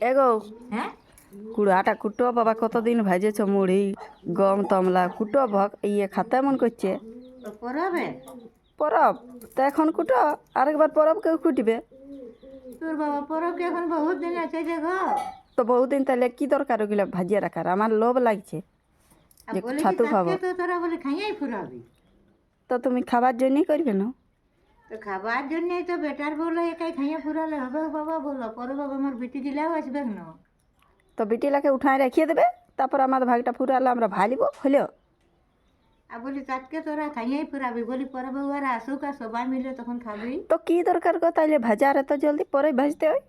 এগো হ্যাঁ কুড়াটা কুটো বাবা কতদিন ভাজেছ মুড়ি গম তমলা কুটো ভক ইয়ে খাতে মন করছে তো পড়াবে পরব তা এখন কুটো আরেকবার পরব কেউ কুটবে তোর বাবা পরব কি এখন বহুত দিন আছে যে গো তো বহুদিন তাহলে কি দরকার ওগুলো ভাজিয়ে রাখার আমার লোভ লাগছে আর যে বলে কি ছাতু খাবো তাকে তো তোরা বলে খাইয়াই ফুরাবি তো তুমি খাবার জন্যই করবে না তো খাবার জন্যই তো বেটার বলো একাই খাইয়া ফুরালে হবে বাবা বলো পরে বাবা আমার বিটি দিলেও আসবে না তো বিটিলাকে উঠায় রেখিয়ে দেবে তারপর আমার ভাগটা ফুরালে আমরা ভালিব হলেও আর বলি তাকে তোরা খাইয়াই ফুরাবি বলি পরে বাবু আর আসুক আর সবাই মিলে তখন খাবি তো কি দরকার গো তাইলে ভাজার এত জলদি পরে ভাজতে হয়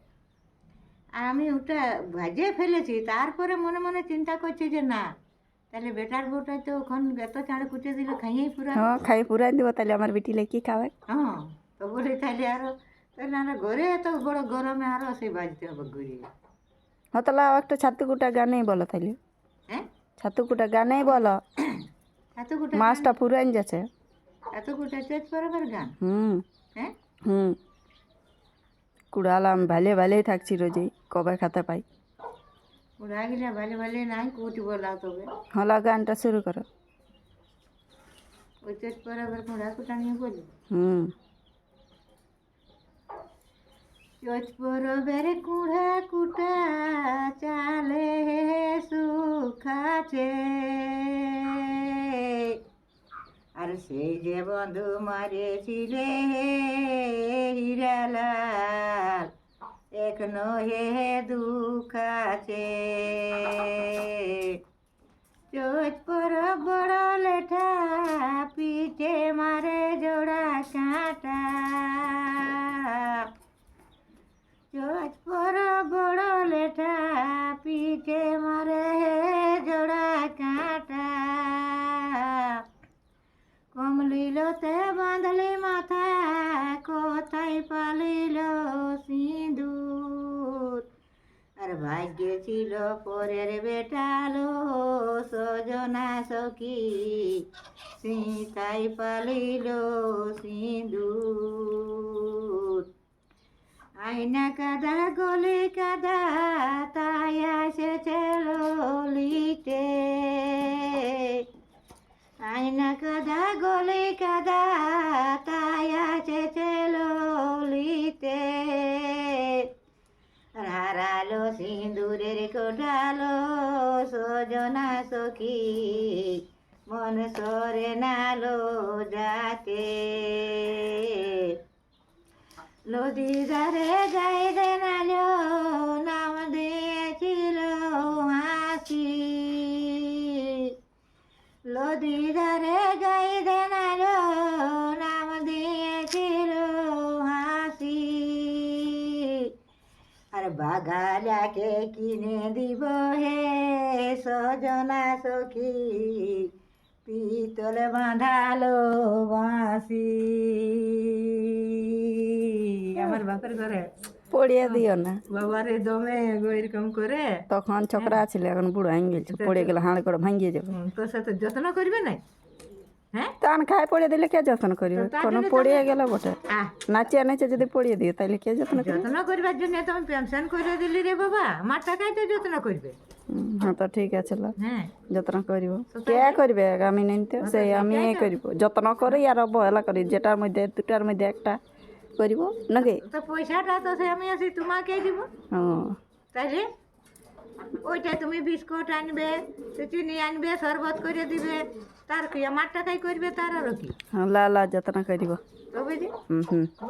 আর আমি ওটা ভাজিয়ে ফেলেছি তারপরে মনে মনে চিন্তা করছি যে না তাহলে বেটার বউটাই তো ওখান এত চাঁড়ে কুটে দিলে খাইয়াই ফুরা হ্যাঁ খাই পুরাই দিব তাহলে আমার বিটিলে কি খাবে হ্যাঁ তো বলি তাহলে আরো তাহলে আমরা ঘরে এত বড় গরমে আরো সেই বাজতে হবে ঘুরিয়ে হ্যাঁ তাহলে একটা ছাতু কুটা গানেই বলো তাইলে হ্যাঁ ছাতু কুটা গানেই বলো এত কুটে মাছটা ফুরাইন যাচ্ছে এত কুটে চেক পরবার গান হুম হ্যাঁ হুম কুড়ালাম ভালে ভালেই থাকছি রোজই কবে খাতে পাই উড়া গেলে ভালো ভালো নাই কুটি বলা তবে হলা গানটা শুরু করো ওই চেক পরবার কুড়া কুটা নিয়ে বলি হুম চোচ পরবের কুড়া কুটা চালে সুখাছে আর সেই যে বন্ধু মারেছিলে হিরালাল এখনো হে দুঃখ আছে চোচ পর বড় লেঠা পিঠে মারে জোড়া কাঁটা চোচ পর বড় লেঠা পিঠে মারে জোড়া কাঁটা কমলিলতে বাঁধলি মাথা কোথায় পালিল সিঁদুর আর ভাগ্যে ছিল পরের বেটালো সজনা সখী সীতাই পালিল সিঁদুর আয়না কাদা গলে কাদা তাই আসেছে ললিতে আয়না কাদা গলে কাদা তাই আসেছে ললিতে হারালো সিঁদুরের কোটালো সজনা সখী মন সরে নালো যাতে নদী ধারে গায়ে দেনালো নাম দিয়েছিল হাসি নদী ধারে গায়ে দেনালো নাম দিয়েছিল হাসি আর বাগালাকে কিনে দিব হে সজনা সখী পিতল বাঁধালো বাঁশি আমার বাপের ঘরে পড়িয়ে দিও না বাবারে দমে এরকম করে তখন ছোকরা ছিল এখন বুড়ো হয়ে গেছে পড়ে গেলে হাঁড় করে ভাঙিয়ে যাবে তোর সাথে যত্ন করবে না হ্যাঁ টান খায় পড়ে দিলে কে যত্ন করিবে কোনো পড়িয়ে গেল বটে আহ নাচিয়ে নাচে যদি পড়িয়ে দিও তাহলে কে যত্ন করবে যত্ন করবার জন্য তুমি পেনশন করে দিলি রে বাবা আমার টাকায় তো যত্ন করবে হ্যাঁ তো ঠিক আছে লো হ্যাঁ যত্ন করিব কে করবে আমি নিতে সেই আমি করিব যত্ন করি আর অবহেলা করি যেটার মধ্যে দুটার মধ্যে একটা করিব নাকি তো পয়সাটা তো সে আমি আসি তোমাকেই দিব হ্যাঁ তাইলে ওইটা তুমি বিস্কুট আনবে চিনি আনবে শরবত করে দিবে তার কি আমার টাকায় করবে তার আরও কি লা লা যত্ন করিব তবে যে হুম